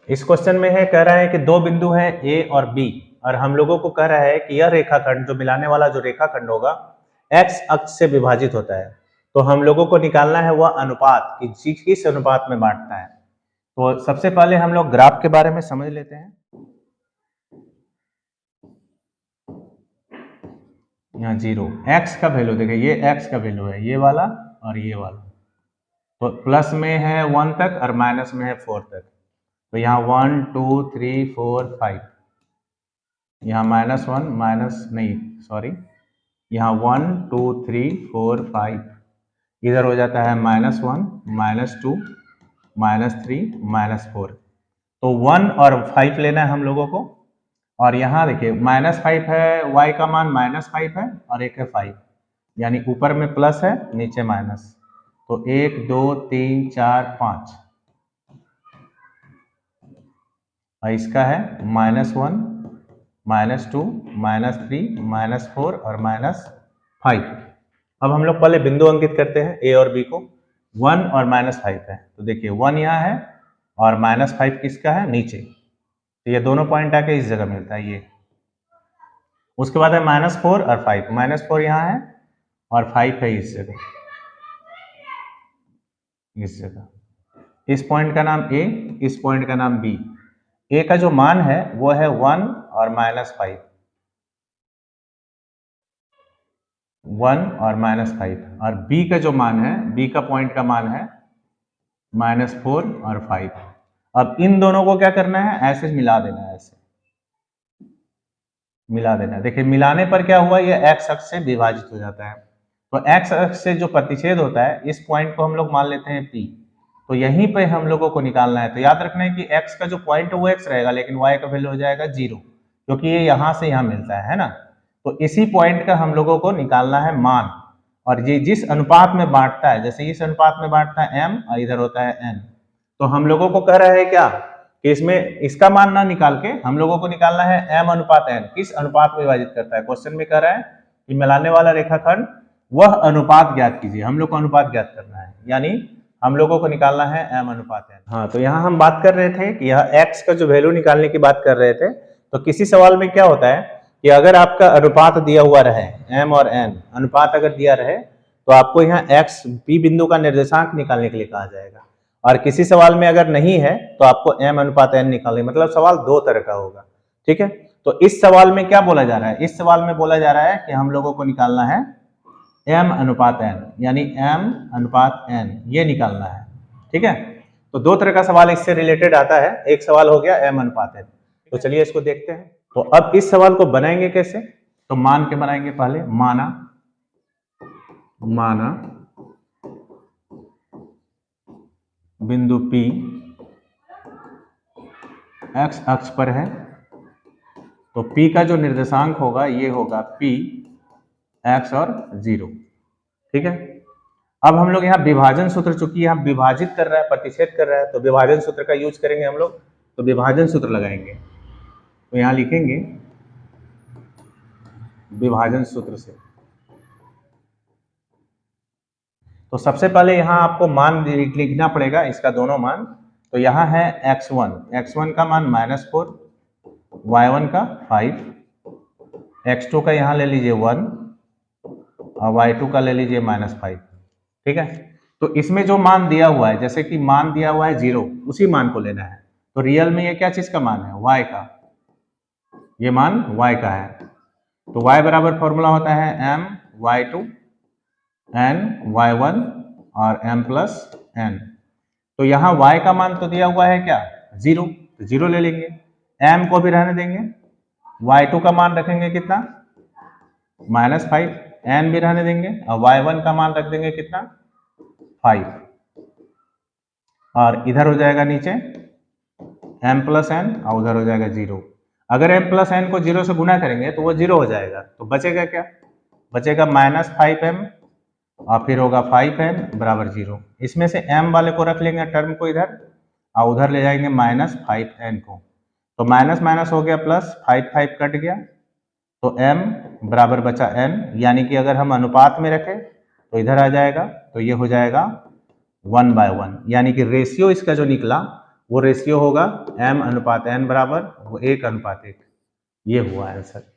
इस क्वेश्चन में है, कह रहा है कि दो बिंदु हैं ए और बी, और हम लोगों को कह रहा है कि यह रेखाखंड, जो मिलाने वाला जो रेखाखंड होगा, एक्स अक्ष से विभाजित होता है। तो हम लोगों को निकालना है वह अनुपात कि किस अनुपात में बांटता है। तो सबसे पहले हम लोग ग्राफ के बारे में समझ लेते हैं। यहाँ 0 एक्स का वैल्यू देखिए, ये एक्स का वैल्यू है, ये वाला और ये वाला। तो प्लस में है 1 तक और माइनस में है 4 तक। तो यहाँ 1 2 3 4 5, यहाँ -1 माइनस नहीं सॉरी, यहाँ 1 2 3 4 5, इधर हो जाता है -1 -2 -3 -4। तो 1 और 5 लेना है हम लोगों को। और यहाँ देखिए -5 है, y का मान -5 है और एक है 5, यानी ऊपर में प्लस है नीचे माइनस। तो 1 2 3 4 5, और इसका है -1 -2 -3 -4 और -5। अब हम लोग पहले बिंदु अंकित करते हैं ए और बी को। 1 और -5 है, तो देखिए 1 यहाँ है और -5 किसका है, नीचे। तो ये दोनों पॉइंट आके इस जगह मिलता है ये। उसके बाद है -4 और 5, -4 यहाँ है और 5 है इस जगह, इस जगह। इस पॉइंट का नाम ए, इस पॉइंट का नाम बी। ए का जो मान है वो है 1 और -5, 1 और -5, और बी का जो मान है, बी का पॉइंट का मान है -4 और 5। अब इन दोनों को क्या करना है, ऐसे मिला देना है, ऐसे मिला देना है। देखिए मिलाने पर क्या हुआ, ये एक्स अक्ष से विभाजित हो जाता है। तो एक्स अक्ष से जो प्रतिच्छेद होता है, इस पॉइंट को हम लोग मान लेते हैं पी। तो यहीं पे हम लोगों को निकालना है। तो याद रखना है कि x का जो पॉइंट है वो x रहेगा, लेकिन y का वैल्यू हो जाएगा 0, क्योंकि ये यहाँ से यहाँ मिलता है ना। तो इसी पॉइंट का हम लोगों को निकालना है मान, और ये जिस अनुपात में बांटता है, जैसे इस अनुपात में बांटता है m और इधर होता है n। तो हम लोगों को कह रहा है क्या कि इसमें इसका मान ना निकाल के हम लोगों को निकालना है m अनुपात n, किस अनुपात में विभाजित करता है। क्वेश्चन में कह रहा है कि मिलाने वाला रेखाखंड वह अनुपात ज्ञात कीजिए। हम लोग को अनुपात ज्ञात करना है, यानी हम लोगों को निकालना है m अनुपात n। हाँ, तो यहाँ हम बात कर रहे थे कि यह x का जो वैल्यू निकालने की बात कर रहे थे। तो किसी सवाल में क्या होता है कि अगर आपका अनुपात दिया हुआ रहे, m और n अनुपात अगर दिया रहे, तो आपको यहाँ x p बिंदु का निर्देशांक निकालने के लिए कहा जाएगा। और किसी सवाल में अगर नहीं है तो आपको m अनुपात n निकालने, मतलब सवाल दो तरह का होगा। ठीक है, तो इस सवाल में क्या बोला जा रहा है, इस सवाल में बोला जा रहा है कि हम लोगों को निकालना है m अनुपात n, यानी m अनुपात n ये निकालना है। ठीक है, तो दो तरह का सवाल इससे रिलेटेड आता है। एक सवाल हो गया m अनुपात n, तो चलिए इसको देखते हैं। तो अब इस सवाल को बनाएंगे कैसे, तो मान के बनाएंगे। पहले माना बिंदु P x अक्ष पर है, तो P का जो निर्देशांक होगा ये होगा P x और 0। ठीक है, अब हम लोग यहाँ विभाजन सूत्र, चूंकि यहाँ विभाजित कर रहा है, प्रतिच्छेद कर रहा है, तो विभाजन सूत्र का यूज करेंगे हम लोग। तो विभाजन सूत्र लगाएंगे, तो यहाँ लिखेंगे विभाजन सूत्र से। तो सबसे पहले यहाँ आपको मान लिखना पड़ेगा, इसका दोनों मान। तो यहाँ है x1 का मान -4, y1 का 5, x2 का यहाँ ले लीजिए 1 और y2 का ले लीजिए -5। ठीक है, तो इसमें जो मान दिया हुआ है, जैसे कि मान दिया हुआ है 0, उसी मान को लेना है। तो रियल में ये क्या चीज का मान है, y का, ये मान y का है। तो y बराबर फॉर्मूला होता है m y2 n y1 और m प्लस n। तो यहाँ y का मान तो दिया हुआ है क्या, 0, तो 0 ले लेंगे। m को भी रहने देंगे, y2 का मान रखेंगे कितना, -5, n भी रहने देंगे, और y1 का मान रख देंगे कितना, 5, और इधर हो जाएगा नीचे m प्लस n और उधर हो जाएगा 0। अगर m प्लस n को 0 से गुना करेंगे तो वो 0 हो जाएगा। तो बचेगा क्या, बचेगा -5m और फिर होगा 5n बराबर 0। इसमें से m वाले को रख लेंगे टर्म को इधर, और उधर ले जाएंगे -5n को। तो माइनस माइनस हो गया प्लस, 5 कट गया, तो m बराबर बचा n, यानी कि अगर हम अनुपात में रखें तो इधर आ जाएगा, तो ये हो जाएगा 1/1, यानी कि रेशियो इसका जो निकला वो रेशियो होगा m/n बराबर वो 1/1। ये हुआ आंसर।